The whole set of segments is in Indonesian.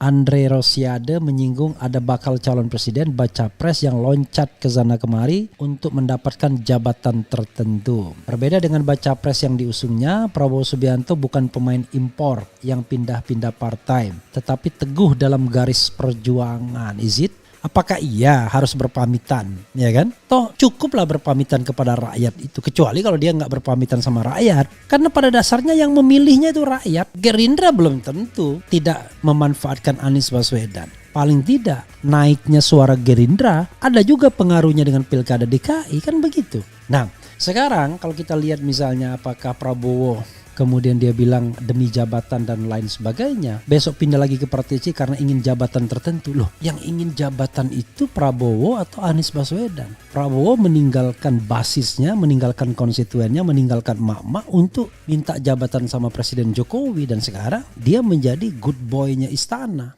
Andre Rosiade menyinggung ada bakal calon presiden baca pres yang loncat ke sana kemari untuk mendapatkan jabatan tertentu. Berbeda dengan baca pres yang diusungnya, Prabowo Subianto bukan pemain impor yang pindah-pindah partai, tetapi teguh dalam garis perjuangan. Is it? Apakah ia harus berpamitan, ya kan? Toh cukuplah berpamitan kepada rakyat itu, kecuali kalau dia nggak berpamitan sama rakyat. Karena pada dasarnya yang memilihnya itu rakyat. Gerindra belum tentu tidak memanfaatkan Anies Baswedan. Paling tidak naiknya suara Gerindra ada juga pengaruhnya dengan Pilkada DKI, kan begitu. Nah sekarang kalau kita lihat misalnya apakah Prabowo kemudian dia bilang demi jabatan dan lain sebagainya. Besok pindah lagi ke Partai C karena ingin jabatan tertentu. Loh, yang ingin jabatan itu Prabowo atau Anies Baswedan? Prabowo meninggalkan basisnya, meninggalkan konstituennya, meninggalkan emak-emak untuk minta jabatan sama Presiden Jokowi. Dan sekarang dia menjadi good boy-nya istana.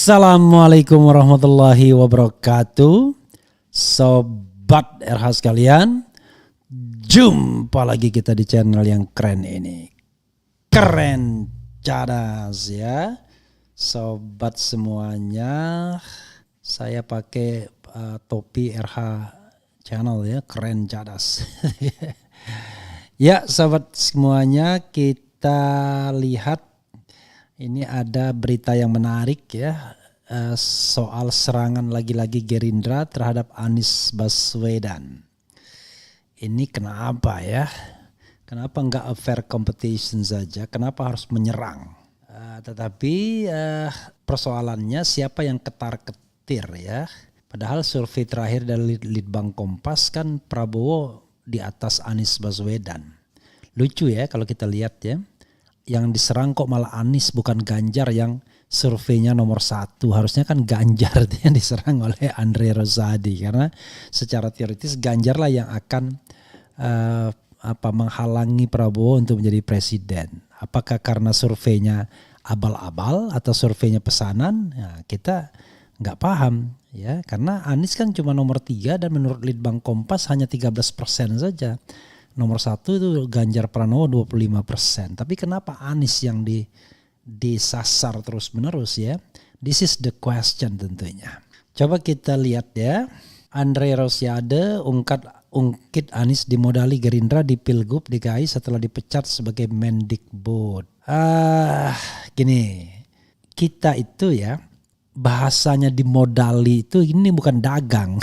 Assalamualaikum warahmatullahi wabarakatuh. Sobat RH sekalian, jumpa lagi kita di channel yang keren ini. Keren cadas ya. Sobat semuanya, saya pakai topi RH channel ya, keren cadas. Ya sobat semuanya, kita lihat ini ada berita yang menarik ya, soal serangan lagi-lagi Gerindra terhadap Anies Baswedan. Ini kenapa ya? Kenapa enggak a fair competition saja? Kenapa harus menyerang? Tetapi persoalannya siapa yang ketar-ketir ya? Padahal survei terakhir dari Litbang Kompas kan Prabowo di atas Anies Baswedan. Lucu ya kalau kita lihat ya. Yang diserang kok malah Anies bukan Ganjar yang surveinya nomor 1. Harusnya kan Ganjar yang diserang oleh Andre Rosiade, karena secara teoritis Ganjar lah yang akan menghalangi Prabowo untuk menjadi presiden. Apakah karena surveinya abal-abal atau surveinya pesanan? Ya, kita nggak paham ya, karena Anies kan cuma nomor 3 dan menurut Litbang Kompas hanya 13% saja. Nomor 1 itu Ganjar Pranowo 25%. Tapi kenapa Anies yang disasar terus menerus ya? This is the question tentunya. Coba kita lihat ya. Andre Rosiade ungkit Anies dimodali Gerindra di Pilgub DKI setelah dipecat sebagai Mendikbud. Gini, kita itu ya bahasanya dimodali itu ini bukan dagang.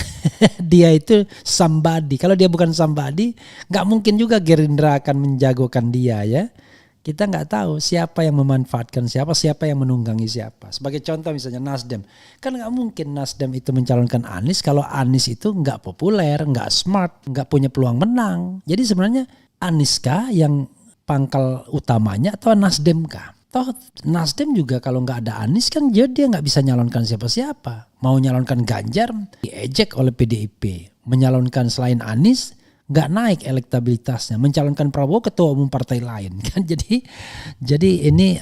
Dia itu somebody. Kalau dia bukan somebody, nggak mungkin juga Gerindra akan menjagokan dia ya. Kita nggak tahu siapa yang memanfaatkan siapa yang menunggangi siapa. Sebagai contoh misalnya Nasdem. Kan nggak mungkin Nasdem itu mencalonkan Anies kalau Anies itu nggak populer, nggak smart, nggak punya peluang menang. Jadi sebenarnya Anies kah yang pangkal utamanya atau Nasdem kah? Toh Nasdem juga kalau nggak ada Anies kan dia nggak bisa nyalonkan siapa-siapa. Mau nyalonkan Ganjar diejek oleh PDIP. Menyalonkan selain Anies nggak naik elektabilitasnya. Mencalonkan Prabowo ketua umum partai lain kan. Jadi ini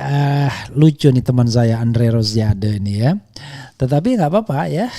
lucu nih teman saya Andre Rosiade ini ya. Tetapi nggak apa-apa ya.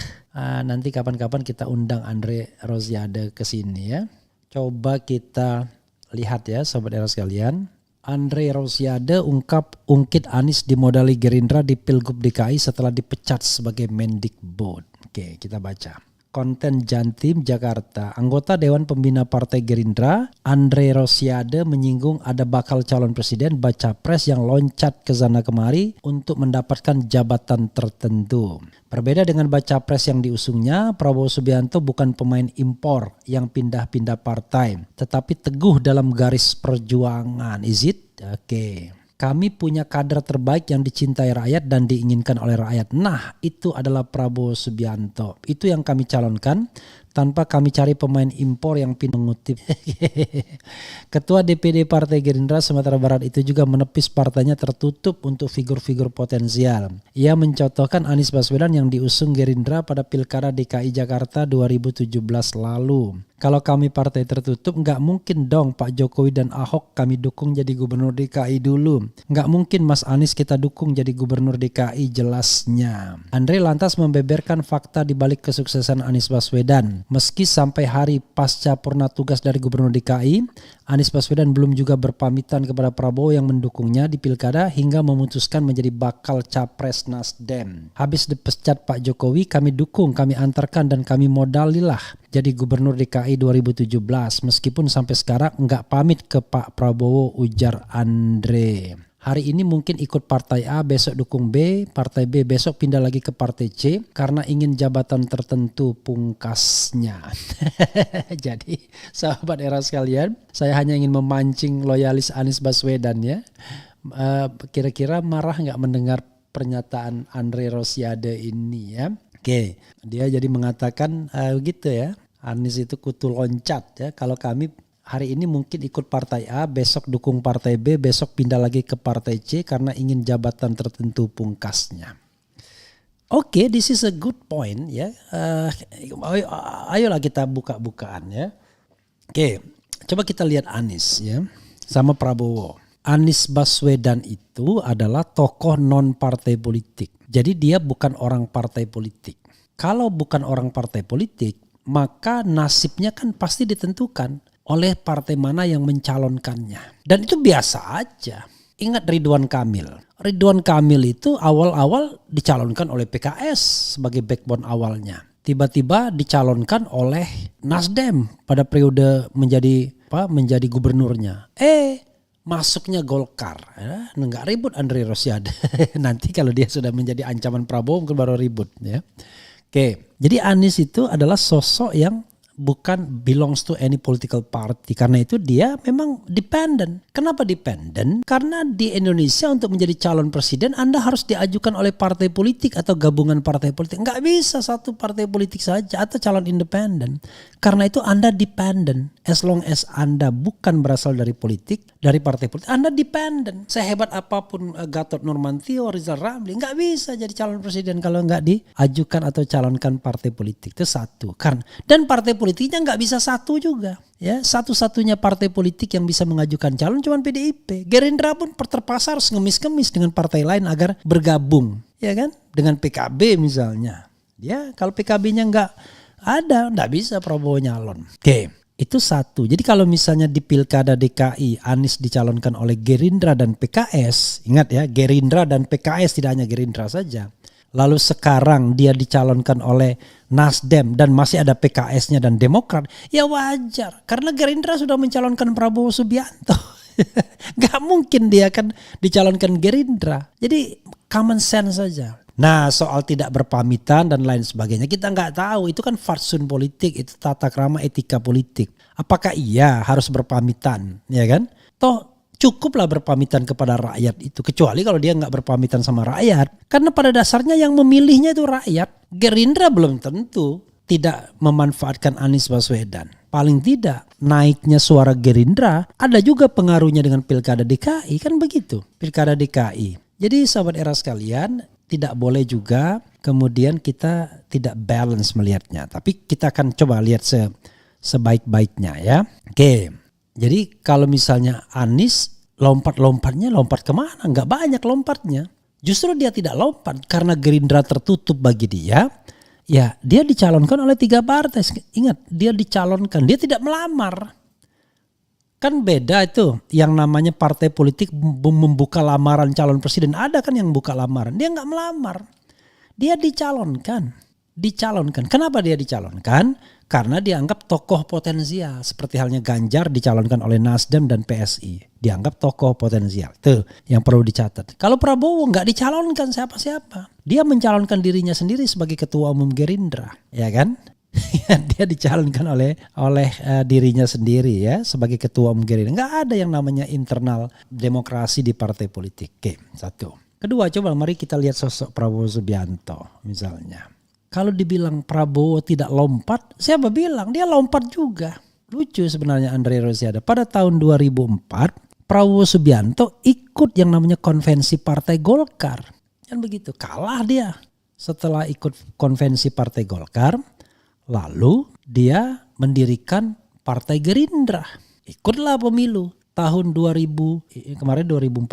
Nanti kapan-kapan kita undang Andre Rosiade ke sini ya. Coba kita lihat ya sobat era sekalian. Andre Rosiade ungkit Anies dimodali Gerindra di Pilgub DKI setelah dipecat sebagai Mendikbud. Oke, kita baca. Konten Jantim, Jakarta. Anggota Dewan Pembina Partai Gerindra, Andre Rosiade menyinggung ada bakal calon presiden baca pres yang loncat ke sana kemari untuk mendapatkan jabatan tertentu. Berbeda dengan baca pres yang diusungnya, Prabowo Subianto bukan pemain impor yang pindah-pindah partai, tetapi teguh dalam garis perjuangan. Is it? Oke. Kami punya kader terbaik yang dicintai rakyat dan diinginkan oleh rakyat. Nah, itu adalah Prabowo Subianto. Itu yang kami calonkan tanpa kami cari pemain impor yang mengutip. Ketua DPD Partai Gerindra Sumatera Barat itu juga menepis partainya tertutup untuk figur-figur potensial. Ia mencontohkan Anies Baswedan yang diusung Gerindra pada Pilkada DKI Jakarta 2017 lalu. Kalau kami partai tertutup, nggak mungkin dong Pak Jokowi dan Ahok kami dukung jadi gubernur DKI dulu. Nggak mungkin Mas Anies kita dukung jadi gubernur DKI, jelasnya. Andre lantas membeberkan fakta di balik kesuksesan Anies Baswedan. Meski sampai hari pasca purna tugas dari gubernur DKI, Anies Baswedan belum juga berpamitan kepada Prabowo yang mendukungnya di Pilkada hingga memutuskan menjadi bakal capres Nasdem. Habis dipecat Pak Jokowi, kami dukung, kami antarkan dan kami modalilah jadi gubernur DKI 2017 meskipun sampai sekarang nggak pamit ke Pak Prabowo, ujar Andre. Hari ini mungkin ikut partai A, besok dukung B, partai B, besok pindah lagi ke partai C karena ingin jabatan tertentu, pungkasnya. Jadi sahabat era sekalian, saya hanya ingin memancing loyalis Anies Baswedan ya. Kira-kira marah nggak mendengar pernyataan Andre Rosiade ini ya. Oke, dia jadi mengatakan gitu ya, Anies itu kutu loncat ya. Kalau kami hari ini mungkin ikut partai A, besok dukung partai B, besok pindah lagi ke partai C karena ingin jabatan tertentu, pungkasnya. Oke, this is a good point ya. Ayolah kita buka-bukaan ya. Oke, coba kita lihat Anies ya sama Prabowo. Anies Baswedan itu adalah tokoh non partai politik. Jadi dia bukan orang partai politik. Kalau bukan orang partai politik, maka nasibnya kan pasti ditentukan oleh partai mana yang mencalonkannya. Dan itu biasa aja. Ingat Ridwan Kamil. Ridwan Kamil itu awal-awal dicalonkan oleh PKS sebagai backbone awalnya. Tiba-tiba dicalonkan oleh Nasdem pada periode menjadi gubernurnya. Masuknya Golkar. Nggak ribut Andre Rosiade. Nanti kalau dia sudah menjadi ancaman Prabowo mungkin baru ribut ya. Oke, jadi Anies itu adalah sosok yang bukan belongs to any political party. Karena itu dia memang dependent. Kenapa dependent? Karena di Indonesia untuk menjadi calon presiden Anda harus diajukan oleh partai politik atau gabungan partai politik. Nggak bisa satu partai politik saja atau calon independen. Karena itu Anda dependent. As long as Anda bukan berasal dari politik, dari partai politik, Anda dependent. Sehebat apapun Gatot Nurmantio, Rizal Ramli, nggak bisa jadi calon presiden kalau nggak diajukan atau calonkan partai politik. Itu satu. Dan partai politiknya nggak bisa satu juga. Ya, satu-satunya partai politik yang bisa mengajukan calon cuma PDIP. Gerindra pun terpaksa harus ngemis-ngemis dengan partai lain agar bergabung, ya kan? Dengan PKB misalnya. Ya, kalau PKB-nya nggak bisa Prabowo nyalon. Oke, itu satu. Jadi kalau misalnya di Pilkada DKI Anies dicalonkan oleh Gerindra dan PKS, ingat ya, Gerindra dan PKS, tidak hanya Gerindra saja. Lalu sekarang dia dicalonkan oleh Nasdem dan masih ada PKS-nya dan Demokrat, ya wajar. Karena Gerindra sudah mencalonkan Prabowo Subianto. Gak mungkin dia akan dicalonkan Gerindra. Jadi common sense saja. Nah, soal tidak berpamitan dan lain sebagainya kita nggak tahu. Itu kan fatsun politik, itu tata krama etika politik. Apakah iya harus berpamitan, ya kan? Toh cukuplah berpamitan kepada rakyat itu. Kecuali kalau dia nggak berpamitan sama rakyat. Karena pada dasarnya yang memilihnya itu rakyat. Gerindra belum tentu tidak memanfaatkan Anies Baswedan. Paling tidak naiknya suara Gerindra ada juga pengaruhnya dengan Pilkada DKI. Kan begitu Pilkada DKI. Jadi sahabat era sekalian, tidak boleh juga kemudian kita tidak balance melihatnya. Tapi kita akan coba lihat sebaik-baiknya ya. Oke. Jadi kalau misalnya Anies lompat-lompatnya lompat kemana? Nggak banyak lompatnya. Justru dia tidak lompat karena Gerindra tertutup bagi dia. Ya dia dicalonkan oleh 3 partai. Ingat dia dicalonkan, dia tidak melamar. Kan beda itu yang namanya partai politik membuka lamaran calon presiden. Ada kan yang buka lamaran, dia nggak melamar. Dia dicalonkan. dicalonkan. Kenapa dia dicalonkan? Karena dianggap tokoh potensial. Seperti halnya Ganjar dicalonkan oleh Nasdem dan PSI. Dianggap tokoh potensial. Tuh yang perlu dicatat. Kalau Prabowo nggak dicalonkan siapa-siapa. Dia mencalonkan dirinya sendiri sebagai ketua umum Gerindra. Ya kan? Dia dicalonkan oleh dirinya sendiri ya sebagai ketua umum Gerindra. Nggak ada yang namanya internal demokrasi di partai politik. Oke, satu. Kedua, coba mari kita lihat sosok Prabowo Subianto misalnya. Kalau dibilang Prabowo tidak lompat, siapa bilang? Dia lompat juga. Lucu sebenarnya Andre Rosiade. Pada tahun 2004, Prabowo Subianto ikut yang namanya konvensi Partai Golkar. Kan begitu, kalah dia. Setelah ikut konvensi Partai Golkar, lalu dia mendirikan Partai Gerindra. Ikutlah pemilu tahun 2014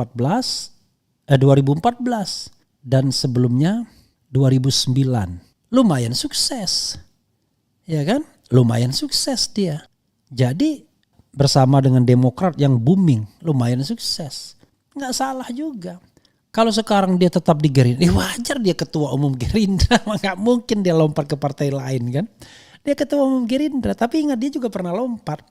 dan sebelumnya 2009. Lumayan sukses. Ya kan? Lumayan sukses dia. Jadi bersama dengan Demokrat yang booming, lumayan sukses. Nggak salah juga. Kalau sekarang dia tetap di Gerindra, wajar dia ketua umum Gerindra. Nggak mungkin dia lompat ke partai lain kan. Dia ketua umum Gerindra, tapi ingat dia juga pernah lompat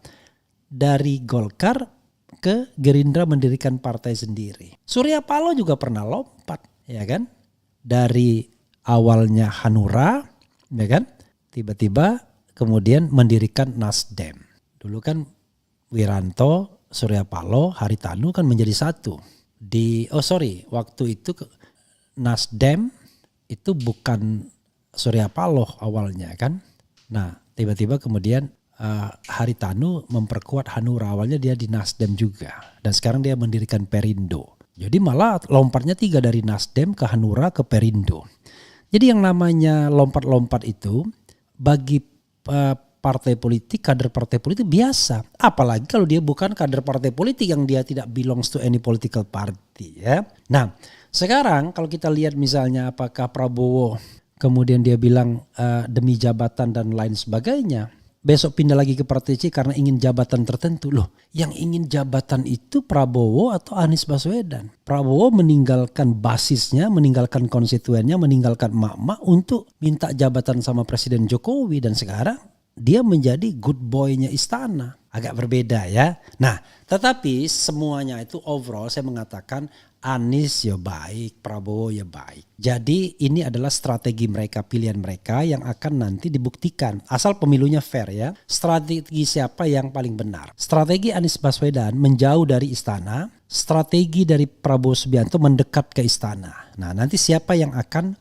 dari Golkar ke Gerindra mendirikan partai sendiri. Surya Paloh juga pernah lompat, ya kan? Dari awalnya Hanura, ya kan? Tiba-tiba kemudian mendirikan Nasdem. Dulu kan Wiranto, Surya Paloh, Haritanu kan menjadi satu. Waktu itu Nasdem itu bukan Surya Paloh awalnya kan. Nah, tiba-tiba kemudian Haritanu memperkuat Hanura, awalnya dia di Nasdem juga. Dan sekarang dia mendirikan Perindo. Jadi malah lompatnya 3 dari Nasdem ke Hanura ke Perindo. Jadi yang namanya lompat-lompat itu bagi partai politik, kader partai politik biasa. Apalagi kalau dia bukan kader partai politik yang dia tidak belongs to any political party ya. Nah sekarang kalau kita lihat misalnya apakah Prabowo kemudian dia bilang demi jabatan dan lain sebagainya. Besok pindah lagi ke partai C karena ingin jabatan tertentu. Loh, yang ingin jabatan itu Prabowo atau Anies Baswedan? Prabowo meninggalkan basisnya, meninggalkan konstituennya, meninggalkan emak-emak untuk minta jabatan sama Presiden Jokowi. Dan sekarang dia menjadi good boy-nya istana. Agak berbeda ya. Nah, tetapi semuanya itu overall saya mengatakan Anies ya baik, Prabowo ya baik. Jadi ini adalah strategi mereka, pilihan mereka yang akan nanti dibuktikan. Asal pemilunya fair ya. Strategi siapa yang paling benar? Strategi Anies Baswedan menjauh dari istana. Strategi dari Prabowo Subianto mendekat ke istana. Nah nanti siapa yang akan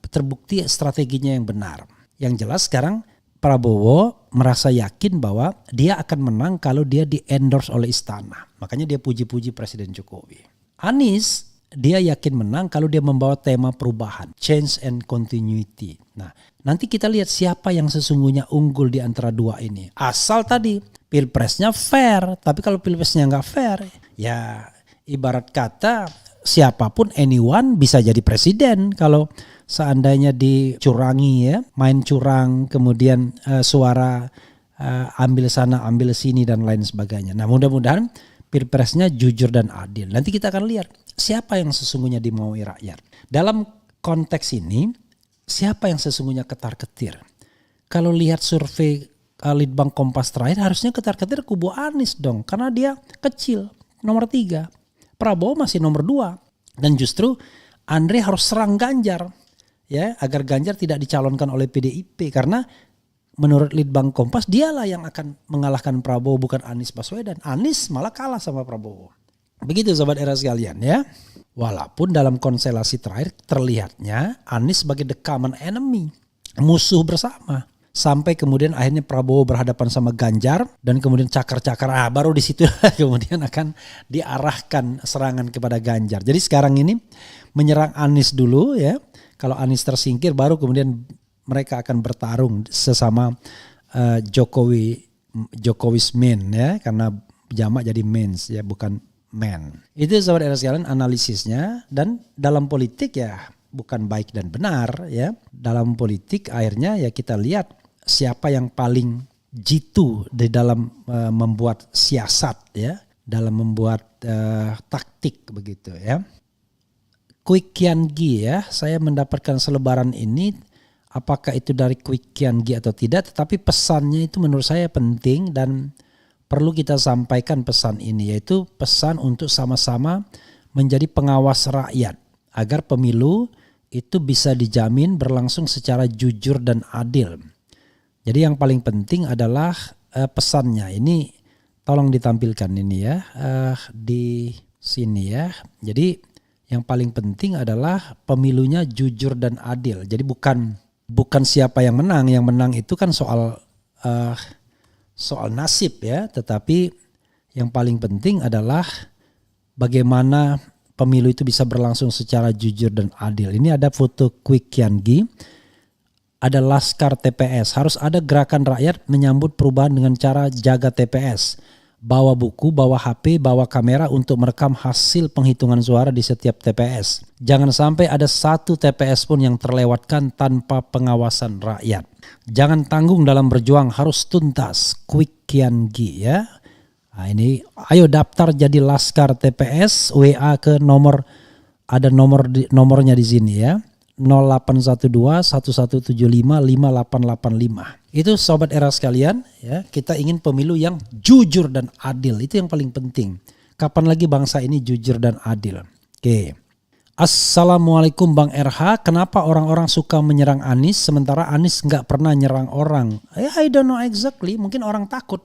terbukti strateginya yang benar. Yang jelas sekarang Prabowo merasa yakin bahwa dia akan menang kalau dia di-endorse oleh istana. Makanya dia puji-puji Presiden Jokowi. Anies dia yakin menang kalau dia membawa tema perubahan, change and continuity. Nah, nanti kita lihat siapa yang sesungguhnya unggul di antara dua ini. Asal tadi pilpresnya fair, tapi kalau pilpresnya nggak fair, ya ibarat kata siapapun anyone bisa jadi presiden kalau seandainya dicurangi ya, main curang, kemudian suara ambil sana ambil sini dan lain sebagainya. Nah, mudah-mudahan pilpresnya jujur dan adil. Nanti kita akan lihat siapa yang sesungguhnya dimaui rakyat. Dalam konteks ini, siapa yang sesungguhnya ketar-ketir? Kalau lihat survei Litbang Kompas terakhir, harusnya ketar-ketir kubu Anies dong. Karena dia kecil, nomor 3. Prabowo masih nomor 2. Dan justru Andre harus serang Ganjar. Ya, agar Ganjar tidak dicalonkan oleh PDIP. Karena menurut Litbang Kompas dialah yang akan mengalahkan Prabowo, bukan Anies Baswedan. Anies malah kalah sama Prabowo. Begitu sobat era sekalian ya. Walaupun dalam konstelasi terakhir terlihatnya Anies sebagai the common enemy, musuh bersama. Sampai kemudian akhirnya Prabowo berhadapan sama Ganjar dan kemudian cakar-cakar, baru di situ kemudian akan diarahkan serangan kepada Ganjar. Jadi sekarang ini menyerang Anies dulu ya. Kalau Anies tersingkir baru kemudian mereka akan bertarung sesama Jokowi's men ya, karena jamak jadi mens ya, bukan men. Itu sobat era sekalian analisisnya. Dan dalam politik ya bukan baik dan benar ya. Dalam politik akhirnya ya kita lihat siapa yang paling jitu di dalam membuat siasat ya, dalam membuat taktik begitu ya. Quick Kian Gi ya, saya mendapatkan selebaran ini apakah itu dari Kwi Kian Gi atau tidak, tetapi pesannya itu menurut saya penting dan perlu kita sampaikan pesan ini, yaitu pesan untuk sama-sama menjadi pengawas rakyat agar pemilu itu bisa dijamin berlangsung secara jujur dan adil. Jadi yang paling penting adalah pesannya ini, tolong ditampilkan ini ya, di sini ya. Jadi yang paling penting adalah pemilunya jujur dan adil. Jadi bukan siapa yang menang itu kan soal nasib ya, tetapi yang paling penting adalah bagaimana pemilu itu bisa berlangsung secara jujur dan adil. Ini ada foto Kwi Kian Gi, ada Laskar TPS. Harus ada gerakan rakyat menyambut perubahan dengan cara jaga TPS. Bawa buku, bawa HP, bawa kamera untuk merekam hasil penghitungan suara di setiap TPS. Jangan sampai ada satu TPS pun yang terlewatkan tanpa pengawasan rakyat. Jangan tanggung dalam berjuang, harus tuntas. Kwi Kian Gi ya. Nah ini, ayo daftar jadi Laskar TPS, WA ke nomor, ada nomornya di sini ya, 0812 1175 5885. Itu sobat era sekalian ya, kita ingin pemilu yang jujur dan adil, itu yang paling penting. Kapan lagi bangsa ini jujur dan adil? Oke. Assalamualaikum Bang RH, kenapa orang-orang suka menyerang Anies sementara Anies nggak pernah nyerang orang? I don't know exactly, mungkin orang takut.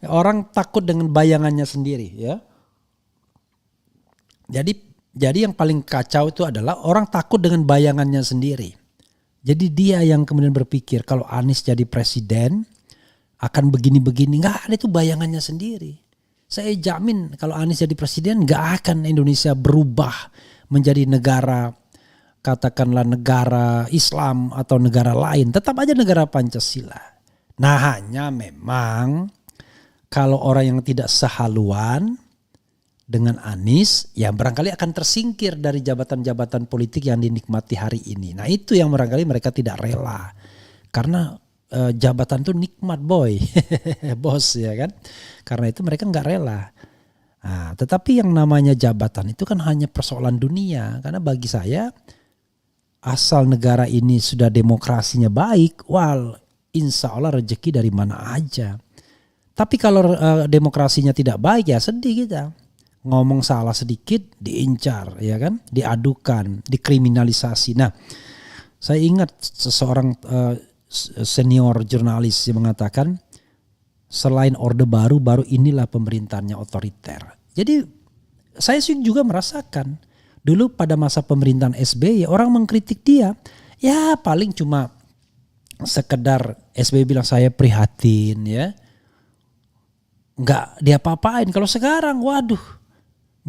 Orang takut dengan bayangannya sendiri ya. Jadi yang paling kacau itu adalah orang takut dengan bayangannya sendiri. Jadi dia yang kemudian berpikir kalau Anies jadi presiden akan begini-begini, nggak ada itu bayangannya sendiri. Saya jamin kalau Anies jadi presiden gak akan Indonesia berubah menjadi negara, katakanlah negara Islam atau negara lain. Tetap aja negara Pancasila. Nah hanya memang kalau orang yang tidak sehaluan dengan Anies, ya barangkali akan tersingkir dari jabatan-jabatan politik yang dinikmati hari ini. Nah itu yang barangkali mereka tidak rela. Karena jabatan tuh nikmat boy, bos ya kan. Karena itu mereka nggak rela. Nah, tetapi yang namanya jabatan itu kan hanya persoalan dunia. Karena bagi saya asal negara ini sudah demokrasinya baik, insya Allah rezeki dari mana aja. Tapi kalau demokrasinya tidak baik ya sedih kita. Ngomong salah sedikit diincar ya kan, diadukan, dikriminalisasi. Nah saya ingat seseorang senior jurnalis yang mengatakan selain Orde Baru inilah pemerintahannya otoriter. Jadi saya juga merasakan dulu pada masa pemerintahan SBY orang mengkritik dia. Ya paling cuma sekedar SBY bilang saya prihatin ya. Nggak diapa-apain. Kalau sekarang waduh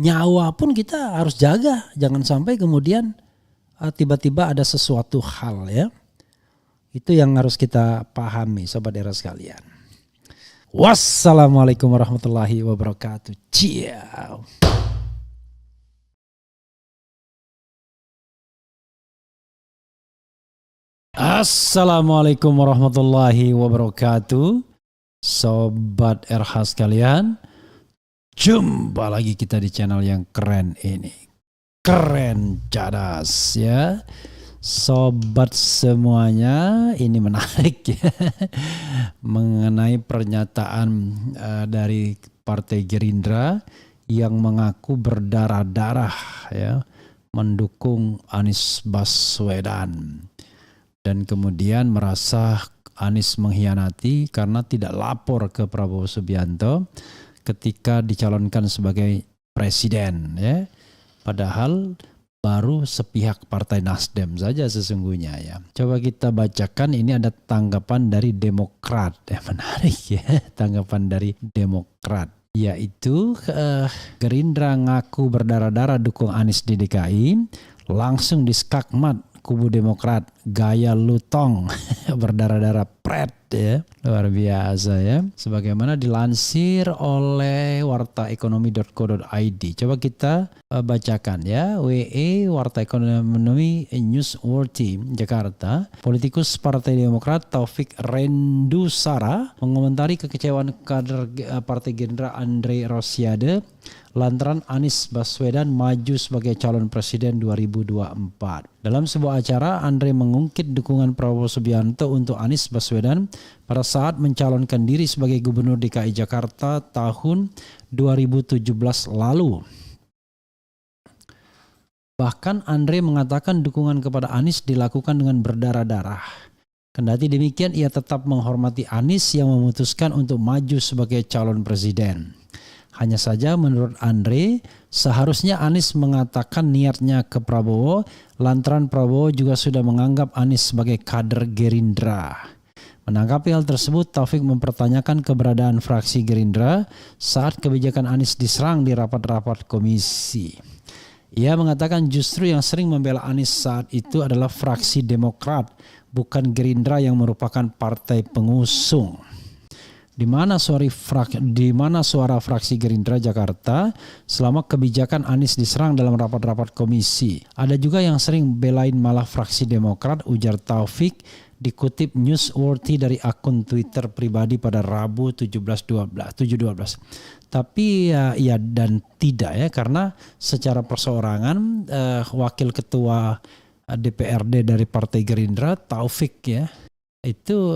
nyawa pun kita harus jaga. Jangan sampai kemudian tiba-tiba ada sesuatu hal ya. Itu yang harus kita pahami sobat era sekalian. Wassalamualaikum warahmatullahi wabarakatuh. Ciao. Assalamualaikum warahmatullahi wabarakatuh. Sobat RH sekalian. Jumpa lagi kita di channel yang keren ini. Keren cadas ya. Sobat semuanya, ini menarik ya mengenai pernyataan dari Partai Gerindra yang mengaku berdarah-darah ya mendukung Anies Baswedan dan kemudian merasa Anies mengkhianati karena tidak lapor ke Prabowo Subianto ketika dicalonkan sebagai presiden ya. Padahal baru sepihak Partai Nasdem saja sesungguhnya ya. Coba kita bacakan, ini ada tanggapan dari Demokrat. Menarik ya, tanggapan dari Demokrat. Yaitu Gerindra ngaku berdarah-darah dukung Anies di DKI, langsung diskakmat kubu Demokrat. gaya lutong berdarah-darah pret ya, luar biasa ya. Sebagaimana dilansir oleh wartaekonomi.co.id. Coba kita bacakan ya. WE Warta Ekonomi Newsworthy Jakarta. Politikus Partai Demokrat Taufik Rendusara mengomentari kekecewaan kader Partai Gerindra Andre Rosiade lantaran Anies Baswedan maju sebagai calon presiden 2024. Dalam sebuah acara, Andre mengungkit dukungan Prabowo Subianto untuk Anies Baswedan pada saat mencalonkan diri sebagai Gubernur DKI Jakarta tahun 2017 lalu. Bahkan Andre mengatakan dukungan kepada Anies dilakukan dengan berdarah-darah. Kendati demikian, ia tetap menghormati Anies yang memutuskan untuk maju sebagai calon presiden. Hanya saja menurut Andre, seharusnya Anies mengatakan niatnya ke Prabowo, lantaran Prabowo juga sudah menganggap Anies sebagai kader Gerindra. Menanggapi hal tersebut, Taufik mempertanyakan keberadaan fraksi Gerindra saat kebijakan Anies diserang di rapat-rapat komisi. Ia mengatakan justru yang sering membela Anies saat itu adalah fraksi Demokrat, bukan Gerindra yang merupakan partai pengusung. Di mana suara fraksi Gerindra Jakarta selama kebijakan Anies diserang dalam rapat-rapat komisi. Ada juga yang sering belain malah fraksi Demokrat, ujar Taufik, dikutip Newsworthy dari akun Twitter pribadi pada Rabu 7/12. Tapi ya dan tidak ya, karena secara perseorangan wakil ketua DPRD dari Partai Gerindra Taufik ya itu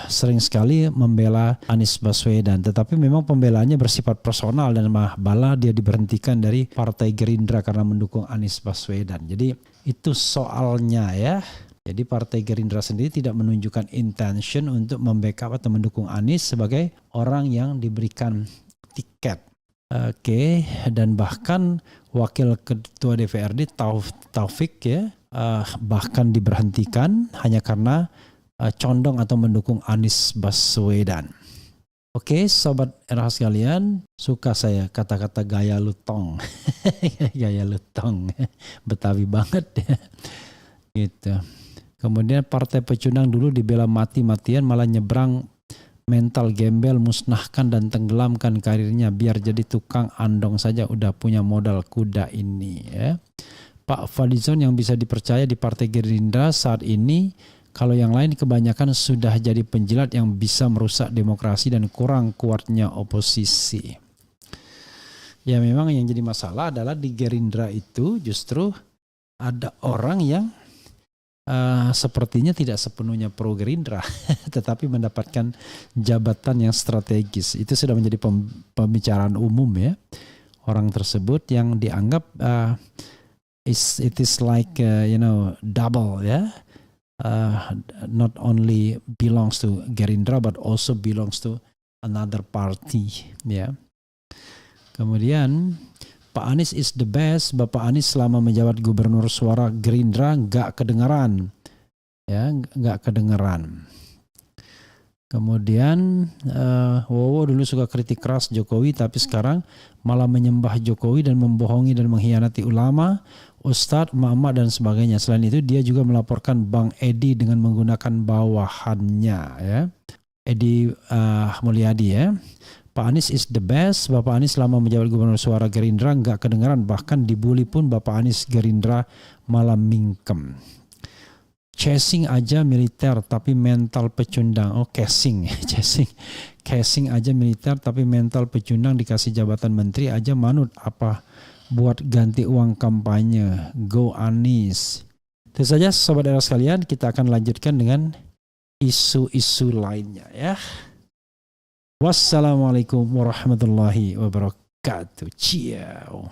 sering sekali membela Anies Baswedan, tetapi memang pembelaannya bersifat personal dan malah dia diberhentikan dari Partai Gerindra karena mendukung Anies Baswedan. Jadi itu soalnya ya. Jadi Partai Gerindra sendiri tidak menunjukkan intention untuk membackup atau mendukung Anies sebagai orang yang diberikan tiket. Oke, dan bahkan wakil ketua DPRD Taufik ya bahkan diberhentikan hanya karena condong atau mendukung Anies Baswedan. Oke, sobat RH sekalian, suka saya kata-kata gaya lutong. Gaya lutong. Betawi banget ya. Gitu. Kemudian partai pecundang dulu dibela mati-matian, malah nyebrang mental gembel, musnahkan dan tenggelamkan karirnya biar jadi tukang andong saja udah punya modal kuda ini ya. Pak Fadlizon yang bisa dipercaya di Partai Gerindra saat ini. Kalau yang lain kebanyakan sudah jadi penjilat yang bisa merusak demokrasi dan kurang kuatnya oposisi. Ya memang yang jadi masalah adalah di Gerindra itu justru ada orang yang sepertinya tidak sepenuhnya pro Gerindra, tetapi mendapatkan jabatan yang strategis. Itu sudah menjadi pembicaraan umum ya. Orang tersebut yang dianggap it is like double ya. Not only belongs to Gerindra but also belongs to another party ya. Kemudian Pak Anies is the best. Bapak Anies selama menjabat gubernur suara Gerindra nggak kedengaran ya, nggak kedengaran. Kemudian Wowo dulu suka kritik keras Jokowi tapi sekarang malah menyembah Jokowi dan membohongi dan mengkhianati ulama, ustadz, emak-emak dan sebagainya. Selain itu dia juga melaporkan Bang Edi dengan menggunakan bawahannya ya. Edi Mulyadi ya. Pak Anies is the best. Bapak Anies selama menjabat gubernur suara Gerindra nggak kedengaran, bahkan dibully pun Bapak Anies Gerindra malah mingkem. Chasing aja militer tapi mental pecundang. Oh casing aja militer tapi mental pecundang, dikasih jabatan menteri aja manut, apa buat ganti uang kampanye. Go Anies. Itu saja sobat era sekalian, kita akan lanjutkan dengan isu-isu lainnya ya. Wassalamualaikum warahmatullahi wabarakatuh. Ciao.